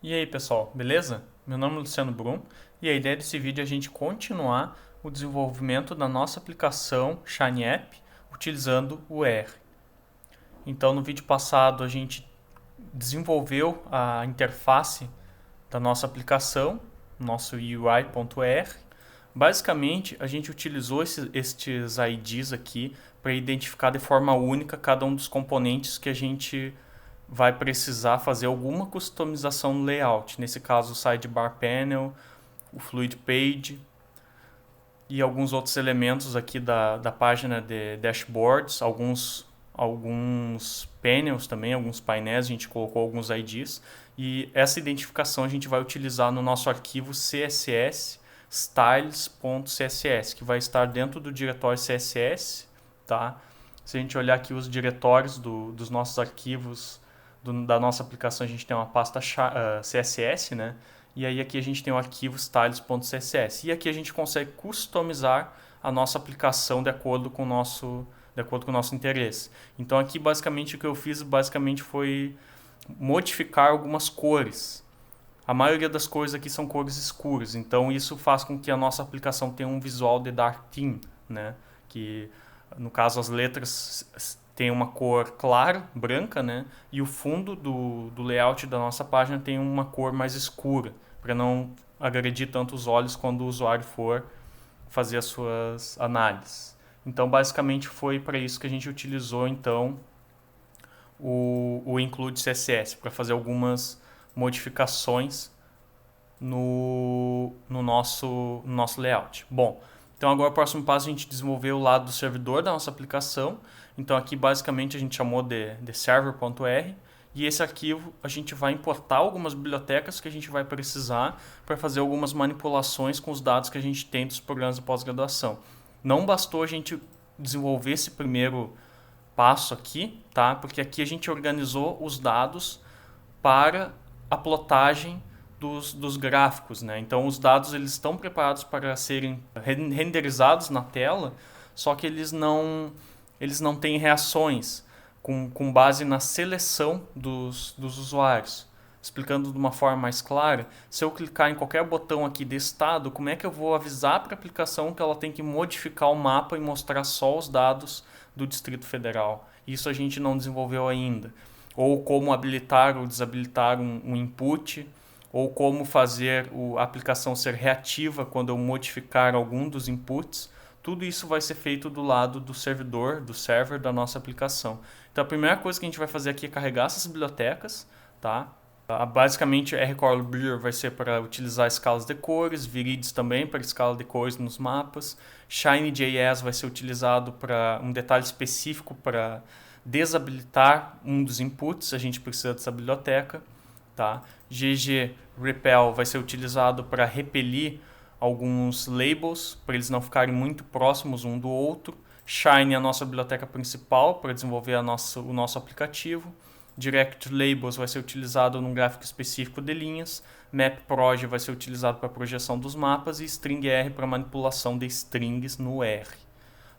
E aí pessoal, beleza? Meu nome é Luciano Brum e a ideia desse vídeo é a gente continuar o desenvolvimento da nossa aplicação Shiny App utilizando o R. Então no vídeo passado a gente desenvolveu a interface da nossa aplicação, nosso UI.R. Basicamente a gente utilizou estes IDs aqui para identificar de forma única cada um dos componentes que a gente vai precisar fazer alguma customização no layout. Nesse caso, o sidebar panel, o fluid page e alguns outros elementos aqui da página de dashboards, alguns panels também, alguns painéis, a gente colocou alguns IDs. E essa identificação a gente vai utilizar no nosso arquivo CSS styles.css, que vai estar dentro do diretório CSS, tá? Se a gente olhar aqui os diretórios dos nossos arquivos da nossa aplicação, a gente tem uma pasta CSS, né? E aí aqui a gente tem o arquivo styles.css. E aqui a gente consegue customizar a nossa aplicação de acordo com o nosso interesse. Então aqui basicamente o que eu fiz foi modificar algumas cores. A maioria das cores aqui são cores escuras, então isso faz com que a nossa aplicação tenha um visual de dark theme, né? Que no caso as letras tem uma cor clara, branca, né? E o fundo do layout da nossa página tem uma cor mais escura, para não agredir tanto os olhos quando o usuário for fazer as suas análises. Então, basicamente, foi para isso que a gente utilizou, então, o include CSS, para fazer algumas modificações no nosso layout. Bom, então agora o próximo passo é a gente desenvolver o lado do servidor da nossa aplicação. Então aqui basicamente a gente chamou de server.r e esse arquivo a gente vai importar algumas bibliotecas que a gente vai precisar para fazer algumas manipulações com os dados que a gente tem dos programas de pós-graduação. Não bastou a gente desenvolver esse primeiro passo aqui, tá? Porque aqui a gente organizou os dados para a plotagem dos gráficos, né? Então os dados eles estão preparados para serem renderizados na tela, só que eles não têm reações com base na seleção dos usuários. Explicando de uma forma mais clara, se eu clicar em qualquer botão aqui de estado, como é que eu vou avisar para a aplicação que ela tem que modificar o mapa e mostrar só os dados do Distrito Federal? Isso a gente não desenvolveu ainda. Ou como habilitar ou desabilitar um input, ou como fazer a aplicação ser reativa quando eu modificar algum dos inputs. Tudo isso vai ser feito do lado do servidor, do server da nossa aplicação. Então a primeira coisa que a gente vai fazer aqui é carregar essas bibliotecas, tá? Basicamente, rColorBuilder vai ser para utilizar escalas de cores, Virids também para escala de cores nos mapas, Shiny.js vai ser utilizado para um detalhe específico para desabilitar um dos inputs, a gente precisa dessa biblioteca, tá? ggRepel vai ser utilizado para repelir alguns labels, para eles não ficarem muito próximos um do outro. Shiny é a nossa biblioteca principal para desenvolver o nosso aplicativo. Direct Labels vai ser utilizado num gráfico específico de linhas. MapProj vai ser utilizado para projeção dos mapas e StringR para manipulação de strings no R.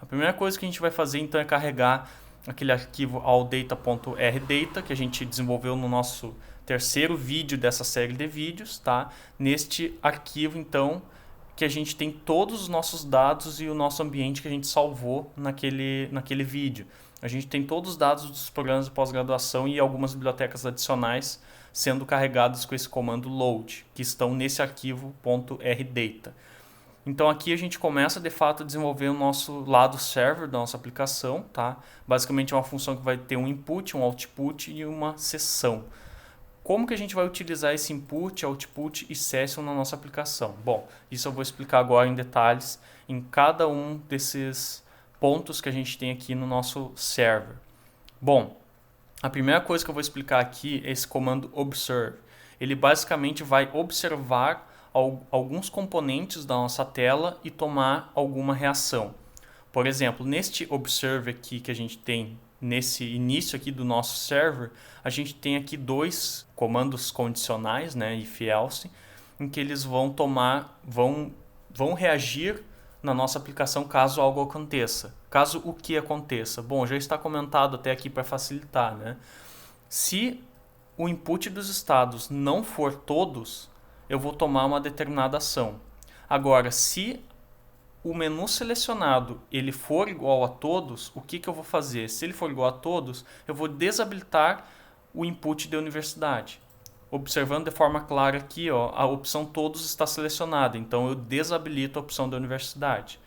A primeira coisa que a gente vai fazer então é carregar aquele arquivo alldata.rdata que a gente desenvolveu no nosso terceiro vídeo dessa série de vídeos, tá? Neste arquivo então que a gente tem todos os nossos dados e o nosso ambiente que a gente salvou naquele vídeo. A gente tem todos os dados dos programas de pós-graduação e algumas bibliotecas adicionais sendo carregadas com esse comando load, que estão nesse arquivo .rdata. Então aqui a gente começa de fato a desenvolver o nosso lado server da nossa aplicação, tá? Basicamente é uma função que vai ter um input, um output e uma sessão. Como que a gente vai utilizar esse input, output e session na nossa aplicação? Bom, isso eu vou explicar agora em detalhes em cada um desses pontos que a gente tem aqui no nosso server. Bom, a primeira coisa que eu vou explicar aqui é esse comando observe. Ele basicamente vai observar alguns componentes da nossa tela e tomar alguma reação. Por exemplo, neste observe aqui que a gente tem nesse início aqui do nosso server, a gente tem aqui dois comandos condicionais, né, if else, em que eles vão reagir na nossa aplicação caso algo aconteça. Caso o que aconteça? Bom, já está comentado até aqui para facilitar, né? Se o input dos estados não for todos, eu vou tomar uma determinada ação. Agora, se o menu selecionado ele for igual a todos, o que eu vou fazer? Se ele for igual a todos, eu vou desabilitar o input da universidade. Observando de forma clara aqui, ó, a opção todos está selecionada, então eu desabilito a opção da universidade.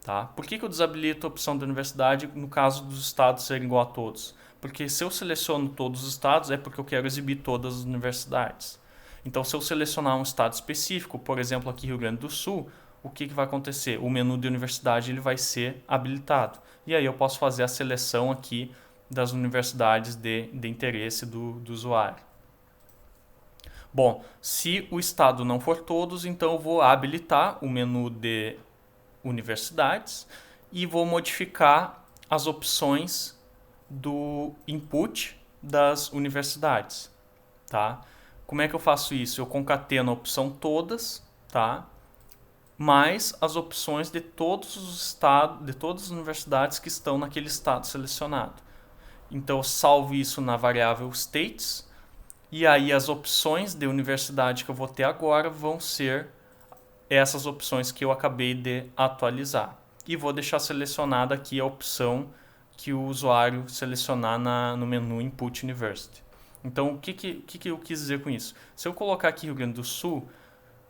Tá? Por que eu desabilito a opção da universidade no caso dos estados serem igual a todos? Porque se eu seleciono todos os estados é porque eu quero exibir todas as universidades. Então, se eu selecionar um estado específico, por exemplo, aqui Rio Grande do Sul, o que vai acontecer? O menu de universidade ele vai ser habilitado. E aí eu posso fazer a seleção aqui das universidades de interesse do usuário. Bom, se o estado não for todos, então eu vou habilitar o menu de universidades e vou modificar as opções do input das universidades, tá? Como é que eu faço isso? Eu concateno a opção todas, tá? Mais as opções de todos os estados, de todas as universidades que estão naquele estado selecionado. Então eu salvo isso na variável states e aí as opções de universidade que eu vou ter agora vão ser essas opções que eu acabei de atualizar. E vou deixar selecionada aqui a opção que o usuário selecionar no menu Input University. Então, o que eu quis dizer com isso? Se eu colocar aqui Rio Grande do Sul,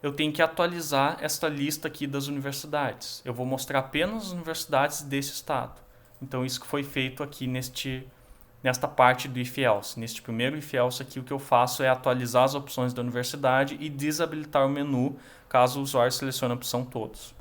eu tenho que atualizar esta lista aqui das universidades. Eu vou mostrar apenas as universidades desse estado. Então, isso que foi feito aqui nesta parte do if else. Neste primeiro if else aqui, o que eu faço é atualizar as opções da universidade e desabilitar o menu caso o usuário selecione a opção todos.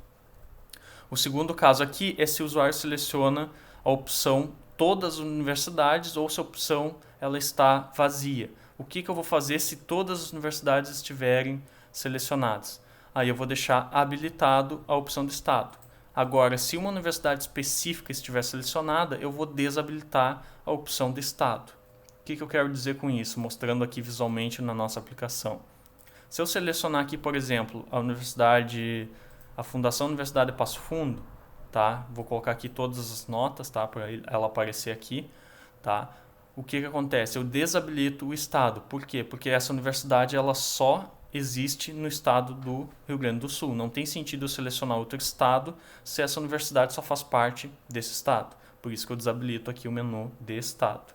O segundo caso aqui é se o usuário seleciona a opção todas as universidades ou se a opção ela está vazia. O que eu vou fazer se todas as universidades estiverem selecionadas? Aí eu vou deixar habilitado a opção do estado. Agora, se uma universidade específica estiver selecionada, eu vou desabilitar a opção de estado. O que eu quero dizer com isso? Mostrando aqui visualmente na nossa aplicação. Se eu selecionar aqui, por exemplo, a Fundação Universidade de Passo Fundo, tá? Vou colocar aqui todas as notas, tá? Para ela aparecer aqui, tá? O que acontece? Eu desabilito o estado. Por quê? Porque essa universidade ela só existe no estado do Rio Grande do Sul. Não tem sentido eu selecionar outro estado se essa universidade só faz parte desse estado. Por isso que eu desabilito aqui o menu de estado.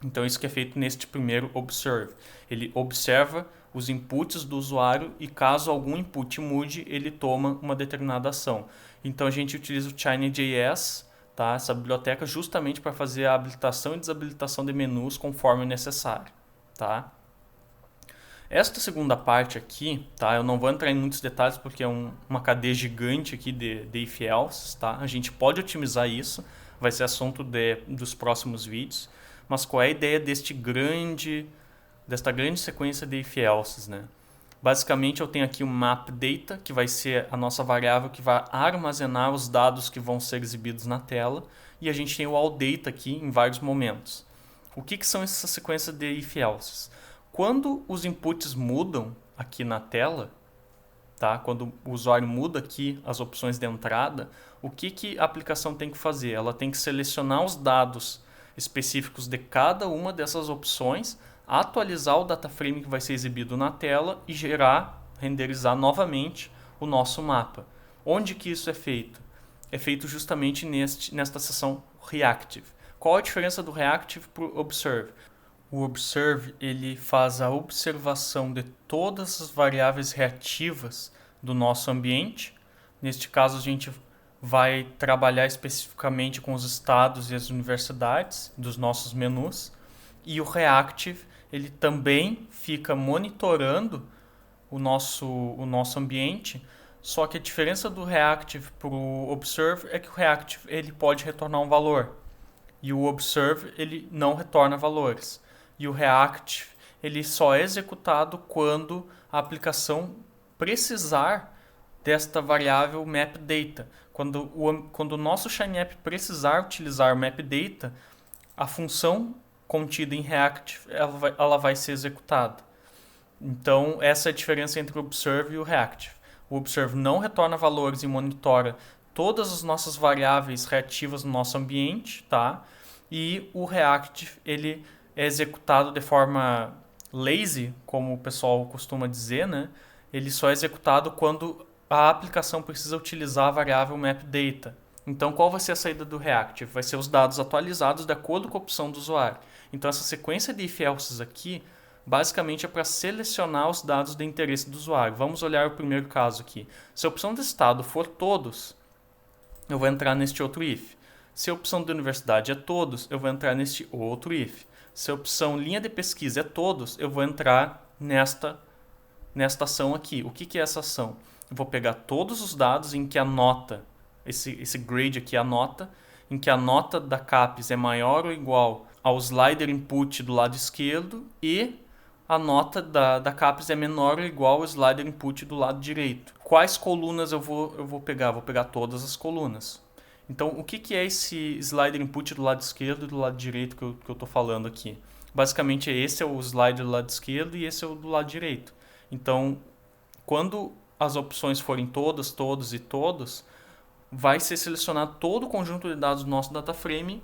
Então, isso que é feito neste primeiro observe. Ele observa os inputs do usuário e caso algum input mude, ele toma uma determinada ação. Então, a gente utiliza o Shiny.js, tá? Essa biblioteca, justamente para fazer a habilitação e desabilitação de menus conforme necessário. Tá? Esta segunda parte aqui, tá? Eu não vou entrar em muitos detalhes porque é uma cadeia gigante aqui de if else, tá? A gente pode otimizar isso, vai ser assunto dos próximos vídeos. Mas qual é a ideia desta grande sequência de if elses, né? Basicamente eu tenho aqui o map data, que vai ser a nossa variável que vai armazenar os dados que vão ser exibidos na tela, e a gente tem o all data aqui em vários momentos. O que são essas sequências de if elses? Quando os inputs mudam aqui na tela, tá? Quando o usuário muda aqui as opções de entrada, o que a aplicação tem que fazer? Ela tem que selecionar os dados específicos de cada uma dessas opções, atualizar o data frame que vai ser exibido na tela e renderizar novamente o nosso mapa. Onde que isso é feito? É feito justamente nesta seção Reactive. Qual a diferença do Reactive para o Observe? O Observe ele faz a observação de todas as variáveis reativas do nosso ambiente. Neste caso, a gente vai trabalhar especificamente com os estados e as universidades dos nossos menus. E o Reactive ele também fica monitorando o nosso ambiente, só que a diferença do Reactive para o Observe é que o Reactive ele pode retornar um valor e o Observe ele não retorna valores. E o Reactive ele só é executado quando a aplicação precisar desta variável MapData. Quando o nosso Shiny App precisar utilizar o MapData, a função contida em Reactive ela vai ser executada. Então, essa é a diferença entre o Observe e o Reactive. O Observe não retorna valores e monitora todas as nossas variáveis reativas no nosso ambiente, tá? E o Reactive ele é executado de forma lazy, como o pessoal costuma dizer, né? Ele só é executado quando a aplicação precisa utilizar a variável mapData. Então, qual vai ser a saída do reactive? Vai ser os dados atualizados de acordo com a opção do usuário. Então, essa sequência de if-elses aqui, basicamente é para selecionar os dados de interesse do usuário. Vamos olhar o primeiro caso aqui. Se a opção de estado for todos, eu vou entrar neste outro if. Se a opção de universidade é todos, eu vou entrar neste outro if. Se a opção linha de pesquisa é todos, eu vou entrar nesta ação aqui. O que é essa ação? Eu vou pegar todos os dados em que a nota, esse grade aqui é a nota, em que a nota da CAPES é maior ou igual ao slider input do lado esquerdo e a nota da CAPES é menor ou igual ao slider input do lado direito. Quais colunas eu vou pegar? Vou pegar todas as colunas. Então, o que é esse slider input do lado esquerdo e do lado direito que eu estou falando aqui? Basicamente, esse é o slider do lado esquerdo e esse é o do lado direito. Então, quando as opções forem todas, todos e todos, vai ser selecionado todo o conjunto de dados do nosso DataFrame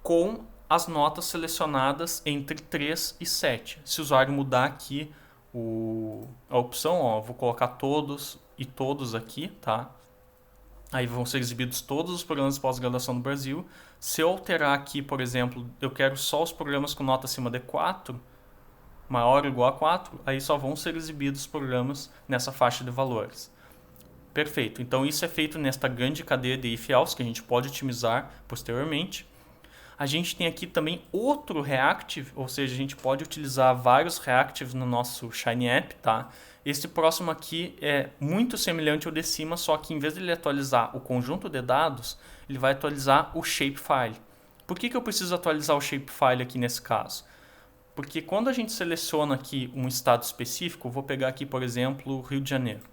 com as notas selecionadas entre 3 e 7. Se o usuário mudar aqui a opção, ó, vou colocar todos e todos aqui, tá? Aí vão ser exibidos todos os programas de pós-graduação do Brasil. Se eu alterar aqui, por exemplo, eu quero só os programas com nota acima de 4, maior ou igual a 4, aí só vão ser exibidos programas nessa faixa de valores. Perfeito. Então isso é feito nesta grande cadeia de if-else que a gente pode otimizar posteriormente. A gente tem aqui também outro reactive, ou seja, a gente pode utilizar vários reactives no nosso Shiny App, tá? Este próximo aqui é muito semelhante ao de cima, só que em vez de ele atualizar o conjunto de dados, ele vai atualizar o shapefile. Por que eu preciso atualizar o shapefile aqui nesse caso? Porque quando a gente seleciona aqui um estado específico, vou pegar aqui, por exemplo, Rio de Janeiro.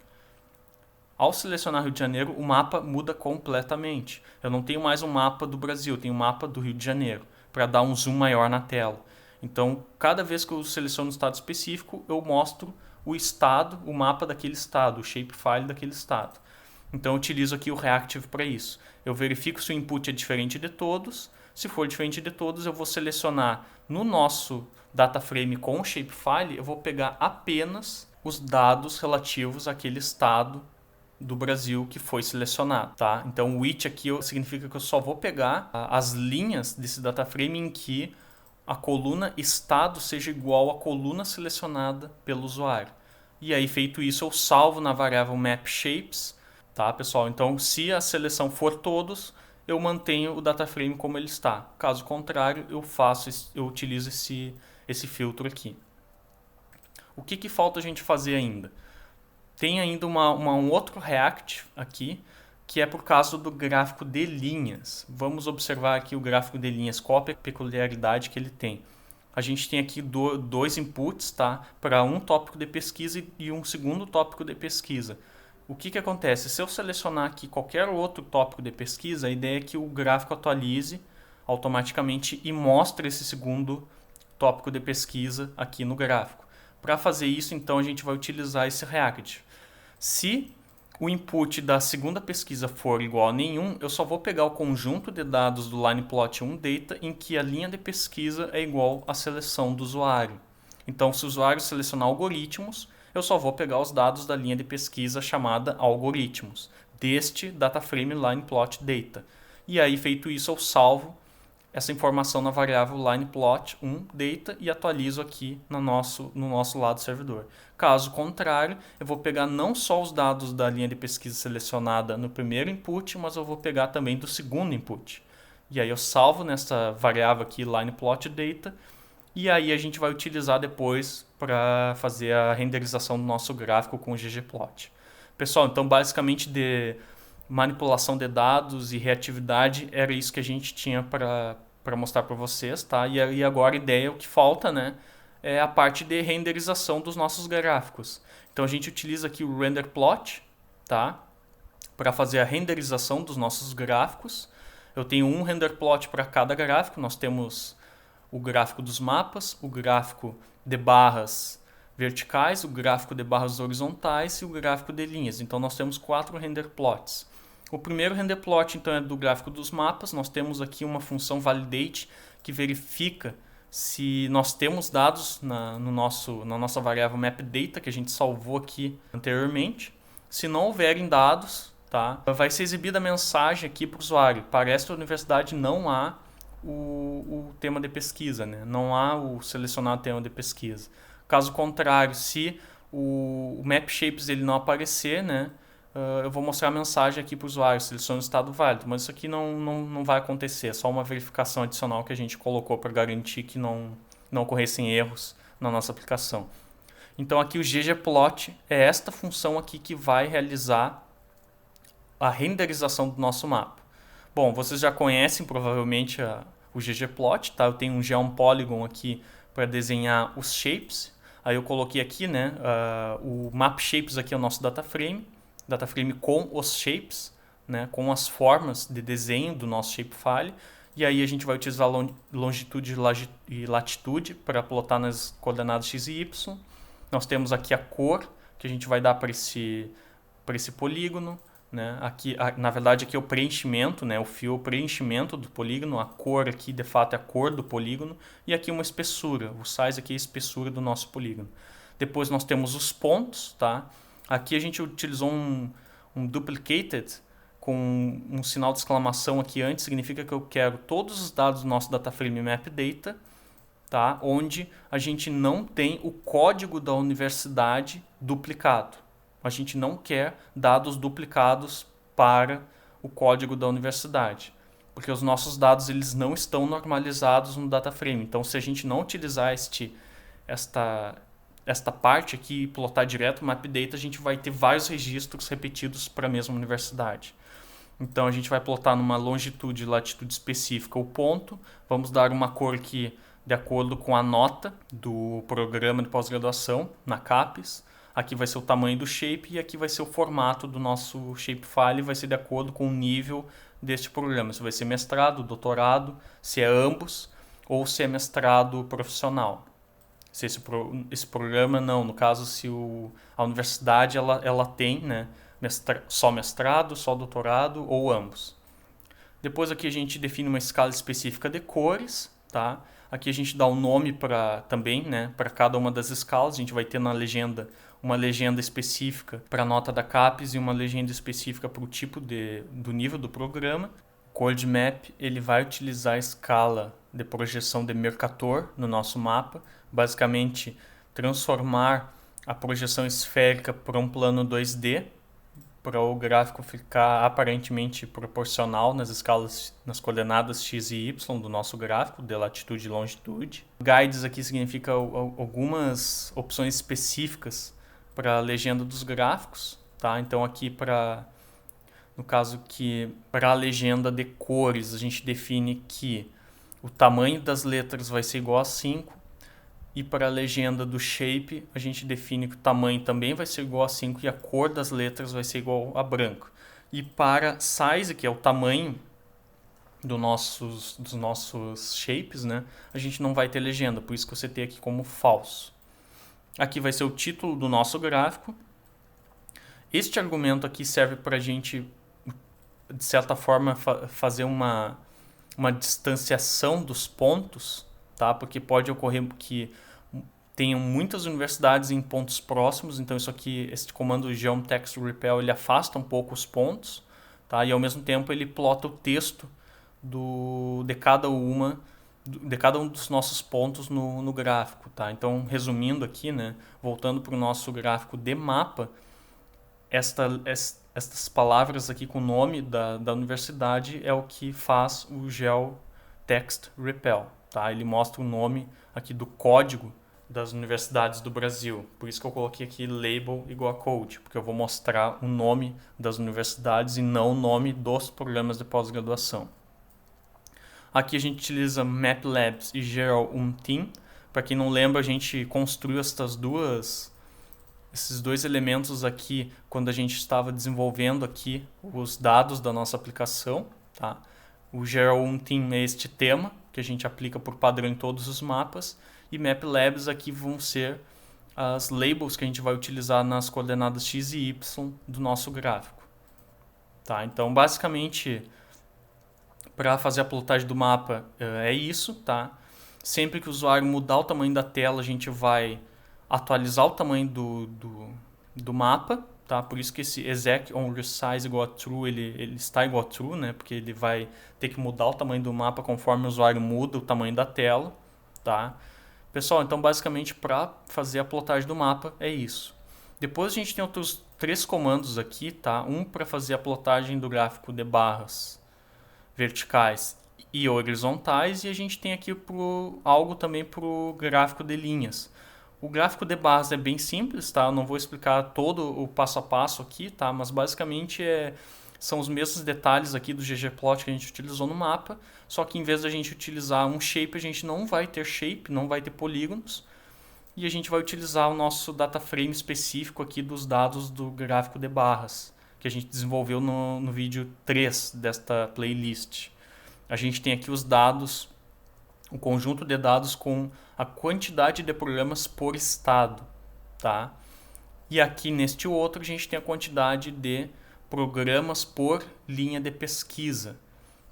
Ao selecionar Rio de Janeiro, o mapa muda completamente. Eu não tenho mais um mapa do Brasil, eu tenho um mapa do Rio de Janeiro, para dar um zoom maior na tela. Então, cada vez que eu seleciono um estado específico, eu mostro o estado, o mapa daquele estado, o shapefile daquele estado. Então, eu utilizo aqui o reactive para isso. Eu verifico se o input é diferente de todos. Se for diferente de todos, eu vou selecionar no nosso DataFrame com o shapefile, eu vou pegar apenas os dados relativos àquele estado do Brasil que foi selecionado, tá? Então o which aqui significa que eu só vou pegar as linhas desse DataFrame em que a coluna estado seja igual à coluna selecionada pelo usuário. E aí, feito isso, eu salvo na variável mapShapes, tá, pessoal? Então, se a seleção for todos, eu mantenho o DataFrame como ele está. Caso contrário, eu utilizo esse filtro aqui. O que falta a gente fazer ainda? Tem ainda um outro React aqui, que é por causa do gráfico de linhas. Vamos observar aqui o gráfico de linhas, qual a peculiaridade que ele tem. A gente tem aqui dois inputs, tá? Para um tópico de pesquisa e um segundo tópico de pesquisa. O que acontece? Se eu selecionar aqui qualquer outro tópico de pesquisa, a ideia é que o gráfico atualize automaticamente e mostre esse segundo tópico de pesquisa aqui no gráfico. Para fazer isso, então, a gente vai utilizar esse React. Se o input da segunda pesquisa for igual a nenhum, eu só vou pegar o conjunto de dados do lineplot1data em que a linha de pesquisa é igual à seleção do usuário. Então, se o usuário selecionar algoritmos, eu só vou pegar os dados da linha de pesquisa chamada algoritmos, deste DataFrame lineplot.data. E aí, feito isso, eu salvo essa informação na variável lineplot1data e atualizo aqui no nosso lado servidor. Caso contrário, eu vou pegar não só os dados da linha de pesquisa selecionada no primeiro input, mas eu vou pegar também do segundo input. E aí eu salvo nessa variável aqui lineplot.data e aí a gente vai utilizar depois para fazer a renderização do nosso gráfico com o ggplot. Pessoal, então basicamente de manipulação de dados e reatividade era isso que a gente tinha para mostrar para vocês, tá? E agora a ideia, o que falta, né, é a parte de renderização dos nossos gráficos. Então a gente utiliza aqui o renderplot, tá? Para fazer a renderização dos nossos gráficos. Eu tenho um renderplot para cada gráfico. Nós temos o gráfico dos mapas, o gráfico de barras verticais, o gráfico de barras horizontais e o gráfico de linhas. Então nós temos 4 renderplots. O primeiro renderplot então é do gráfico dos mapas. Nós temos aqui uma função validate que verifica se nós temos dados na nossa variável mapData, que a gente salvou aqui anteriormente. Se não houverem dados, tá, vai ser exibida a mensagem aqui para o usuário. Para esta universidade não há o tema de pesquisa, né? Não há o selecionado tema de pesquisa. Caso contrário, se o MapShapes ele não aparecer, né, eu vou mostrar a mensagem aqui para o usuário, selecione o estado válido, mas isso aqui não vai acontecer, é só uma verificação adicional que a gente colocou para garantir que não ocorressem erros na nossa aplicação. Então aqui o ggplot é esta função aqui que vai realizar a renderização do nosso mapa. Bom, vocês já conhecem provavelmente o ggplot, tá? Eu tenho um geom polygon aqui para desenhar os shapes. Aí eu coloquei aqui, né, o map shapes aqui é o nosso data frame com os shapes, né, com as formas de desenho do nosso shapefile. E aí a gente vai utilizar longitude e latitude para plotar nas coordenadas x e y. Nós temos aqui a cor que a gente vai dar para esse polígono. Né? Aqui, na verdade, aqui é o preenchimento, né? O fio é o preenchimento do polígono, a cor aqui de fato é a cor do polígono, e aqui uma espessura, o size aqui é a espessura do nosso polígono. Depois nós temos os pontos, tá? Aqui a gente utilizou um duplicated com um sinal de exclamação aqui antes, significa que eu quero todos os dados do nosso dataframe mapData, tá? Onde a gente não tem o código da universidade duplicado. A gente não quer dados duplicados para o código da universidade, porque os nossos dados eles não estão normalizados no data frame. Então, se a gente não utilizar esta parte aqui e plotar direto o mapData, a gente vai ter vários registros repetidos para a mesma universidade. Então, a gente vai plotar numa longitude e latitude específica o ponto, vamos dar uma cor aqui de acordo com a nota do programa de pós-graduação na CAPES. Aqui vai ser o tamanho do shape e aqui vai ser o formato do nosso shapefile, vai ser de acordo com o nível deste programa. Se vai ser mestrado, doutorado, se é ambos ou se é mestrado profissional. Se esse programa não, no caso se a universidade ela tem, né, só mestrado, só doutorado ou ambos. Depois aqui a gente define uma escala específica de cores, tá? Aqui a gente dá um nome também, né, para cada uma das escalas. A gente vai ter na legenda uma legenda específica para a nota da CAPES e uma legenda específica para o tipo do nível do programa. O CodeMap ele vai utilizar a escala de projeção de Mercator no nosso mapa, basicamente transformar a projeção esférica para um plano 2D, para o gráfico ficar aparentemente proporcional nas coordenadas x e y do nosso gráfico, de latitude e longitude. Guides aqui significa algumas opções específicas para a legenda dos gráficos, tá? Então aqui no caso que para a legenda de cores a gente define que o tamanho das letras vai ser igual a 5 e para a legenda do shape a gente define que o tamanho também vai ser igual a 5 e a cor das letras vai ser igual a branco. E para size, que é o tamanho dos nossos shapes, né, a gente não vai ter legenda, por isso que você tem aqui como falso. Aqui vai ser o título do nosso gráfico. Este argumento aqui serve para a gente, de certa forma, fazer uma distanciação dos pontos, tá? Porque pode ocorrer que tenham muitas universidades em pontos próximos, então esse comando geom_text_repel ele afasta um pouco os pontos, tá? E ao mesmo tempo ele plota o texto de cada um dos nossos pontos no gráfico, tá? Então, resumindo aqui, né, voltando para o nosso gráfico de mapa, estas palavras aqui com o nome da universidade é o que faz o geom_text_repel, tá? Ele mostra o nome aqui do código das universidades do Brasil. Por isso que eu coloquei aqui label igual a code, porque eu vou mostrar o nome das universidades e não o nome dos programas de pós-graduação. Aqui a gente utiliza MapLabs e Geral_Team. Para quem não lembra, a gente construiu esses dois elementos aqui quando a gente estava desenvolvendo aqui os dados da nossa aplicação, tá? O Geral_Team é este tema que a gente aplica por padrão em todos os mapas e MapLabs aqui vão ser as labels que a gente vai utilizar nas coordenadas x e y do nosso gráfico, tá? Então, basicamente, para fazer a plotagem do mapa é isso, tá? Sempre que o usuário mudar o tamanho da tela, a gente vai atualizar o tamanho do mapa, tá? Por isso que esse exec on resize igual a true, ele está igual a true, né? Porque ele vai ter que mudar o tamanho do mapa conforme o usuário muda o tamanho da tela, tá? Pessoal, então basicamente para fazer a plotagem do mapa é isso. Depois a gente tem outros 3 comandos aqui, tá? Um para fazer a plotagem do gráfico de barras verticais e horizontais, e a gente tem aqui algo também para o gráfico de linhas. O gráfico de barras é bem simples, tá? Eu não vou explicar todo o passo a passo aqui, tá? Mas basicamente são os mesmos detalhes aqui do ggplot que a gente utilizou no mapa, só que em vez da gente utilizar um shape, a gente não vai ter shape, não vai ter polígonos, e a gente vai utilizar o nosso data frame específico aqui dos dados do gráfico de barras, que a gente desenvolveu no vídeo 3 desta playlist. A gente tem aqui os dados, o conjunto de dados com a quantidade de programas por estado, tá? E aqui neste outro a gente tem a quantidade de programas por linha de pesquisa,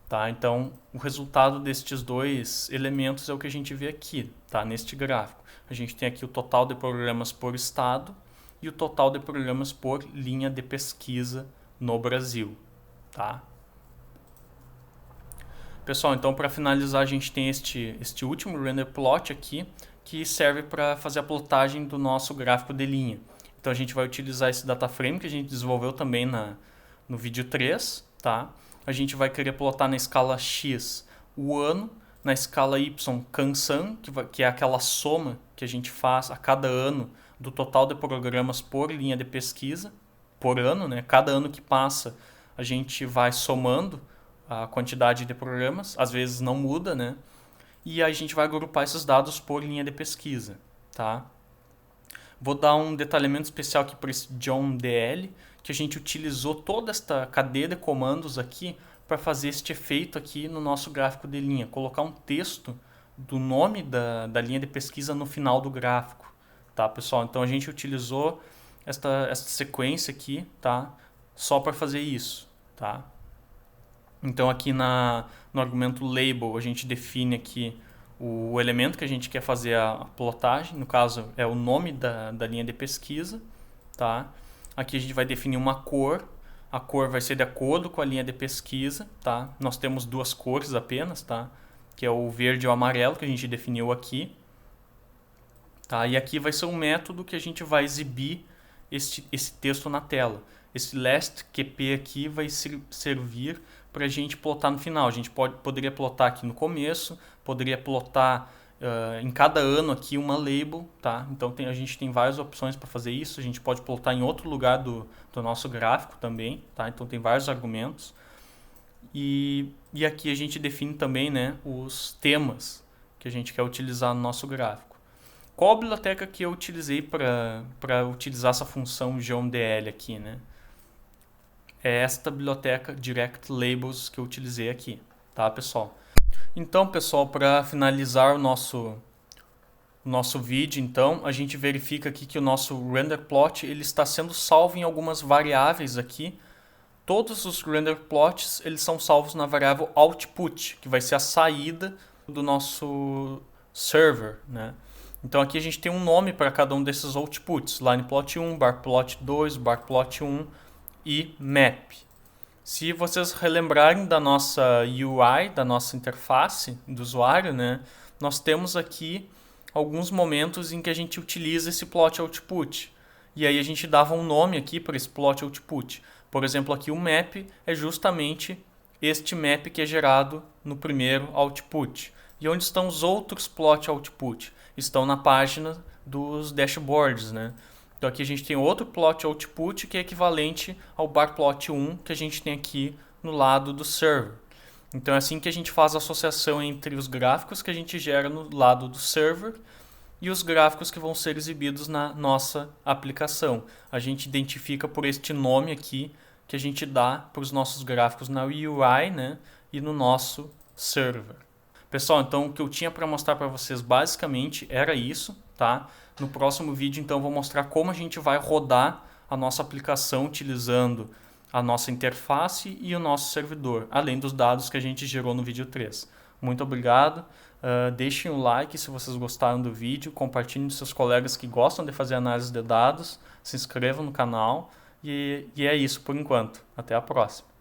tá? Então, o resultado destes 2 elementos é o que a gente vê aqui, tá? Neste gráfico. A gente tem aqui o total de programas por estado e o total de programas por linha de pesquisa no Brasil, tá? Pessoal, então para finalizar a gente tem este último render plot aqui, que serve para fazer a plotagem do nosso gráfico de linha. Então a gente vai utilizar esse data frame que a gente desenvolveu também no vídeo 3, tá? A gente vai querer plotar na escala X o ano, na escala Y canção, que é aquela soma que a gente faz a cada ano do total de programas por linha de pesquisa, por ano, né? Cada ano que passa a gente vai somando a quantidade de programas, às vezes não muda, né? E a gente vai agrupar esses dados por linha de pesquisa, tá? Vou dar um detalhamento especial aqui para esse JOHN-DL, que a gente utilizou toda esta cadeia de comandos aqui para fazer este efeito aqui no nosso gráfico de linha, colocar um texto do nome da linha de pesquisa no final do gráfico, tá, pessoal? Então a gente utilizou esta sequência aqui, tá? Só para fazer isso, tá? Então aqui no argumento label a gente define aqui o elemento que a gente quer fazer a plotagem, no caso é o nome da linha de pesquisa, tá? Aqui a gente vai definir uma cor, a cor vai ser de acordo com a linha de pesquisa, tá? Nós temos 2 cores apenas, tá? Que é o verde e o amarelo que a gente definiu aqui, tá? E aqui vai ser um método que a gente vai exibir esse texto na tela. Esse last QP aqui vai servir para a gente plotar no final. A gente poderia plotar aqui no começo, poderia plotar em cada ano aqui uma label, tá? Então a gente tem várias opções para fazer isso. A gente pode plotar em outro lugar do nosso gráfico também, tá? Então tem vários argumentos. E aqui a gente define também, né, os temas que a gente quer utilizar no nosso gráfico. Qual a biblioteca que eu utilizei para utilizar essa função JOHN-DL aqui, né? É esta biblioteca Direct Labels que eu utilizei aqui, tá, pessoal? Então, pessoal, para finalizar o nosso vídeo, então, a gente verifica aqui que o nosso render plot ele está sendo salvo em algumas variáveis aqui. Todos os render plots eles são salvos na variável output, que vai ser a saída do nosso server, né? Então aqui a gente tem um nome para cada um desses outputs, lineplot 1, barplot 2, barplot 1 e map. Se vocês relembrarem da nossa UI, da nossa interface do usuário, né, nós temos aqui alguns momentos em que a gente utiliza esse plot output. E aí a gente dava um nome aqui para esse plot output. Por exemplo, aqui o map é justamente este map que é gerado no primeiro output. E onde estão os outros plot output? Estão na página dos dashboards, né? Então aqui a gente tem outro plot output que é equivalente ao barplot 1 que a gente tem aqui no lado do server. Então é assim que a gente faz a associação entre os gráficos que a gente gera no lado do server e os gráficos que vão ser exibidos na nossa aplicação. A gente identifica por este nome aqui que a gente dá para os nossos gráficos na UI, né, e no nosso server. Pessoal, então o que eu tinha para mostrar para vocês basicamente era isso, tá? No próximo vídeo, então, eu vou mostrar como a gente vai rodar a nossa aplicação utilizando a nossa interface e o nosso servidor, além dos dados que a gente gerou no vídeo 3. Muito obrigado, Deixem o like se vocês gostaram do vídeo, compartilhem com seus colegas que gostam de fazer análise de dados, se inscrevam no canal e é isso por enquanto. Até a próxima.